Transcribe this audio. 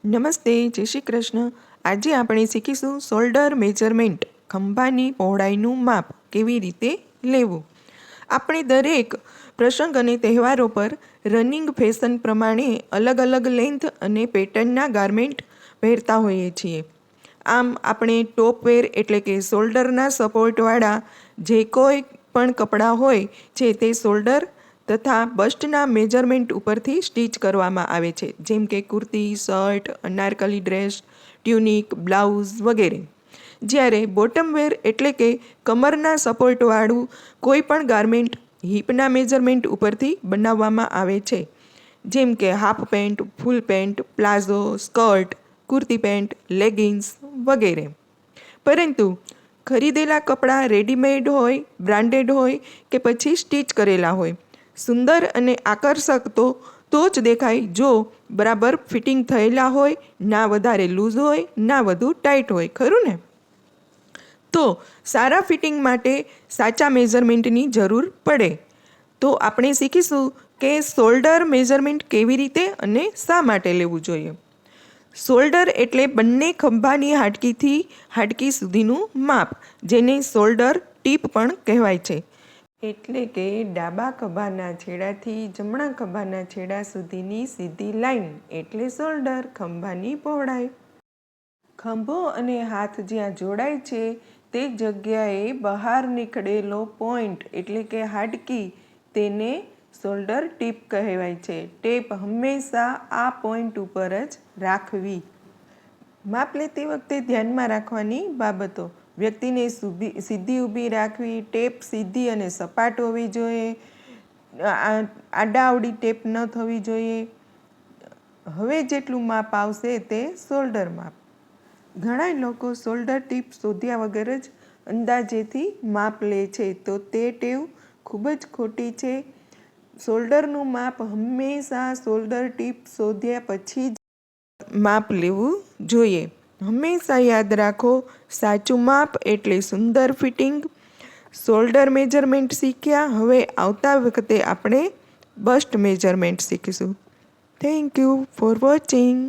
નમસ્તે, જય શ્રી કૃષ્ણ. આજે આપણે શીખીશું શોલ્ડર મેજરમેન્ટ, ખંભાની પહોળાઈનું માપ કેવી રીતે લેવું. આપણે દરેક પ્રસંગ અને તહેવારો પર રનિંગ ફેશન પ્રમાણે અલગ અલગ લેન્થ અને પેટર્નના ગારમેન્ટ પહેરતા હોઈએ છીએ. આમ આપણે ટોપવેર એટલે કે શોલ્ડરના સપોર્ટવાળા જે કોઈ પણ કપડાં હોય છે તે શોલ્ડર તથા બસ્ટના મેજરમેન્ટ ઉપરથી સ્ટીચ કરવામાં આવે છે, જેમ કે kurti, shirt, anarkali dress, tunic, blouse વગેરે. જ્યારે બોટમ વેર એટલે કે કમરના સપોર્ટવાળું કોઈ પણ ગારમેન્ટ હિપના મેજરમેન્ટ ઉપરથી બનાવવામાં આવે છે, જેમ કે half pant, full pant, palazzo, skirt, kurti pant, leggings વગેરે. પરંતુ ખરીદેલા કપડાં રેડીમેડ હોય, બ્રાન્ડેડ હોય કે પછી સ્ટીચ કરેલા હોય, સુંદર અને આકર્ષક તો જ દેખાય જો બરાબર ફિટિંગ થયેલા હોય, ના વધારે લૂઝ હોય, ના વધુ ટાઈટ હોય, ખરું ને? તો સારા ફિટિંગ માટે સાચા મેઝરમેન્ટની જરૂર પડે. તો આપણે શીખીશું કે શોલ્ડર મેઝરમેન્ટ કેવી રીતે અને શા માટે લેવું જોઈએ. શોલ્ડર એટલે બંને ખંભાની હાડકીથી હાડકી સુધીનું માપ, જેને શોલ્ડર ટીપ પણ કહેવાય છે. એટલે કે ડાબા ખભાના છેડાથી જમણા ખભાના છેડા સુધીની સીધી લાઈન એટલે શોલ્ડર, ખંભાની પહોળાઈ. ખંભો અને હાથ જ્યાં જોડાય છે તે જગ્યાએ બહાર નીકળેલો પોઈન્ટ એટલે કે હાડકી, તેને શોલ્ડર ટીપ કહેવાય છે. ટેપ હંમેશા આ પોઈન્ટ ઉપર જ રાખવી. માપ લેતી વખતે ધ્યાનમાં રાખવાની બાબતો: વ્યક્તિને સીધી ઊભી રાખવી, ટેપ સીધી અને સપાટ હોવી જોઈએ, આડાઅવળી ટેપ ન થવી જોઈએ. હવે જેટલું માપ આવશે તે શોલ્ડર માપ. ઘણા લોકો શોલ્ડર ટીપ શોધ્યા વગર જ અંદાજેથી માપ લે છે, તો તે ટેવ ખૂબ જ ખોટી છે. શોલ્ડરનું માપ હંમેશા શોલ્ડર ટીપ શોધ્યા પછી જ માપ લેવું જોઈએ. હંમેશા યાદ રાખો, સાચું માપ એટલે સુંદર ફિટિંગ. શોલ્ડર મેજરમેન્ટ શીખ્યા, હવે આવતા વખતે આપણે બસ્ટ મેજરમેન્ટ શીખીશું. Thank you for watching.